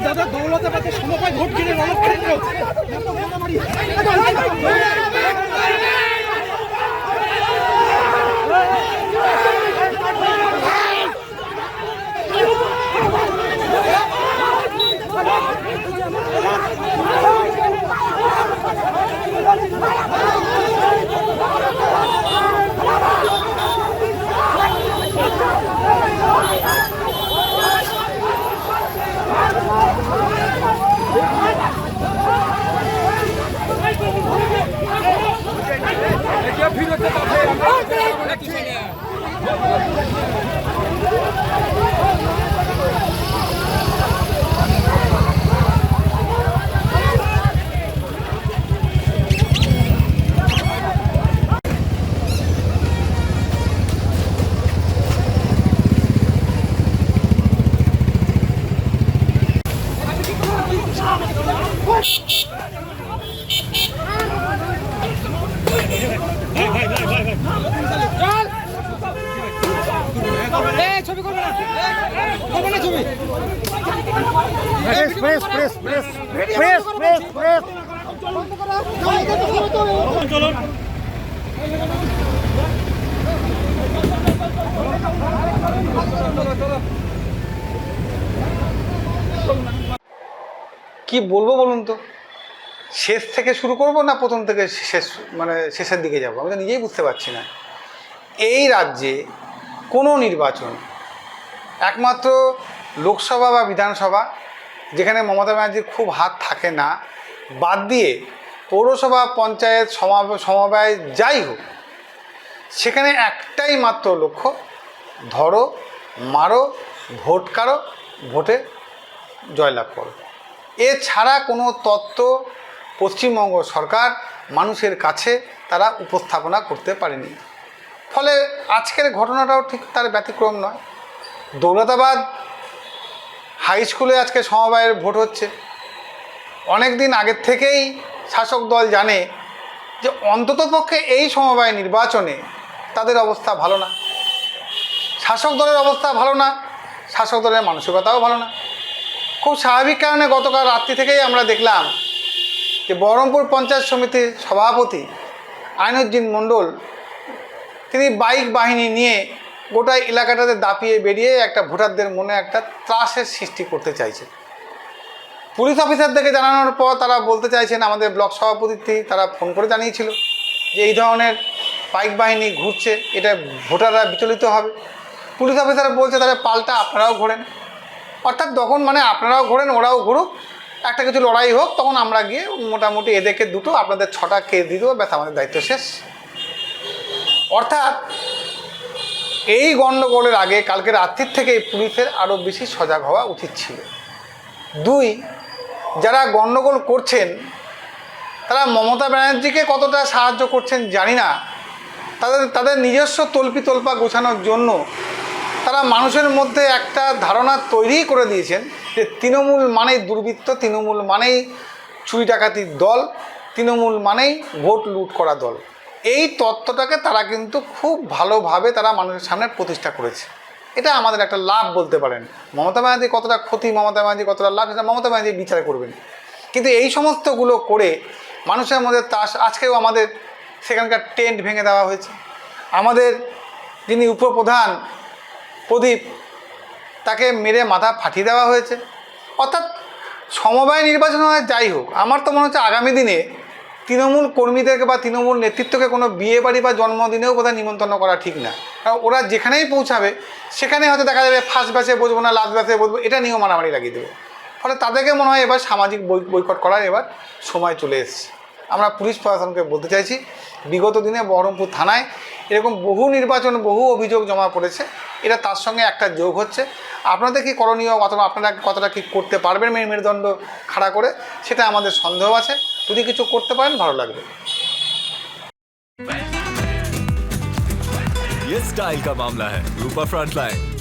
দাদা দৌলতাবাদে সমবায় ভোট কিনে রণক্ষেত্র কি বলবো বলুন তো, শেষ থেকে শুরু করব না প্রথম থেকে শেষ, মানে শেষের দিকে যাব, আমি তো নিজেই বুঝতে পারছি না। এই রাজ্যে কোনো নির্বাচন, একমাত্র লোকসভা বা বিধানসভা যেখানে মমতা ব্যানার্জির খুব হাত থাকে না, বাদ দিয়ে পৌরসভা, পঞ্চায়েত, সমবায় যাই হোক, সেখানে একটাই মাত্র লক্ষ্য, ধরো, মারো, ভোট কারো, ভোটে জয়লাভ করো। এছাড়া কোনো তত্ত্ব পশ্চিমবঙ্গ সরকার মানুষের কাছে তারা উপস্থাপনা করতে পারেনি। ফলে আজকের ঘটনাটাও ঠিক তার ব্যতিক্রম নয়। দৌলতাবাদ হাই স্কুলে আজকে সমবায়ের ভোট হচ্ছে। অনেক দিন আগের থেকেই শাসক দল জানে যে অন্ততপক্ষে এই সমবায় নির্বাচনে তাদের অবস্থা ভালো না, শাসক দলের অবস্থা ভালো না, শাসক দলের মানসিকতাও ভালো না। খুব স্বাভাবিক কারণে গতকাল রাত্রি থেকেই আমরা দেখলাম যে বহরমপুর পঞ্চায়েত সমিতির সভাপতি আইনুজ্জিন মণ্ডল তিনি বাইক বাহিনী নিয়ে গোটা এলাকাটাতে দাপিয়ে বেরিয়ে একটা ভোটারদের মনে একটা ত্রাসের সৃষ্টি করতে চাইছে। পুলিশ অফিসারদেরকে জানানোর পর তারা বলতে চাইছেন, আমাদের ব্লক সভাপতি তারা ফোন করে জানিয়েছিল যে এই ধরনের বাইক বাহিনী ঘুরছে, এটা ভোটাররা বিচলিত হবে। পুলিশ অফিসার বলছে তাহলে পাল্টা আপনারাও ঘোরেন, অর্থাৎ তখন মানে আপনারাও ঘোরেন ওরাও ঘুরুক, একটা কিছু লড়াই হোক, তখন আমরা গিয়ে মোটামুটি এদেরকে দুটো আপনাদের 6টা কেস দিয়ে দেবো, ব্যাস আমাদের দায়িত্ব শেষ। অর্থাৎ এই গণ্ডগোলের আগে কালকে রাত্রির থেকে পুলিশের আরও বেশি সজাগ হওয়া উচিত ছিল। 2, যারা গণ্ডগোল করছেন তারা মমতা ব্যানার্জিকে কতটা সাহায্য করছেন জানি না, তাদের নিজস্ব তল্পা গোছানোর জন্য তারা মানুষের মধ্যে একটা ধারণা তৈরি করে দিয়েছেন যে তৃণমূল মানেই দুর্বৃত্ত, তৃণমূল মানেই চুরি ডাকাতির দল, তৃণমূল মানেই ভোট লুট করা দল। এই তত্ত্বটাকে তারা কিন্তু খুব ভালোভাবে তারা মানুষের সামনে প্রতিষ্ঠা করেছে। এটা আমাদের একটা লাভ বলতে পারেন। মমতা ব্যানার্জি কতটা ক্ষতি, মমতা ব্যানার্জি কতটা লাভ, সেটা মমতা ব্যানার্জি বিচার করবেন। কিন্তু এই সমস্তগুলো করে মানুষের মধ্যে আজকেও আমাদের সেখানকার টেন্ট ভেঙে দেওয়া হয়েছে। আমাদের যিনি উপপ্রধান প্রদীপ, তাকে মেরে মাথা ফাটিয়ে দেওয়া হয়েছে। অর্থাৎ সমবায় নির্বাচন হয় যাই হোক, আমার তো মনে হচ্ছে আগামী দিনে তৃণমূল কর্মীদেরকে বা তৃণমূল নেতৃত্বকে কোনো বিয়ে বাড়ি বা জন্মদিনেও বোধহয় নিমন্ত্রণ করা ঠিক না। কারণ ওরা যেখানেই পৌঁছাবে সেখানে হয়তো দেখা যাবে ফার্স্ট ব্যাচে বসবো না লাস্ট ব্যাচে বসবো, এটা নিয়েও মারামারি লাগিয়ে দেবে। ফলে তাদেরকে মনে হয় এবার সামাজিক বয়কট করার এবার সময় চলে এসেছে। আমরা পুলিশ প্রশাসনকে বলতে চাইছি, বিগত দিনে বহরমপুর থানায় এরকম বহু নির্বাচন, বহু অভিযোগ জমা পড়েছে, এটা তার সঙ্গে একটা যোগ হচ্ছে। আপনাদের কি করণীয় অথবা আপনারা কতটা কি করতে পারবেন মেরুদণ্ড খাড়া করে, সেটা আমাদের সন্দেহ আছে। যদি কিছু করতে পারেন ভালো লাগবে। ये स्टाइल का मामला है रूपा फ्रंटलाइन।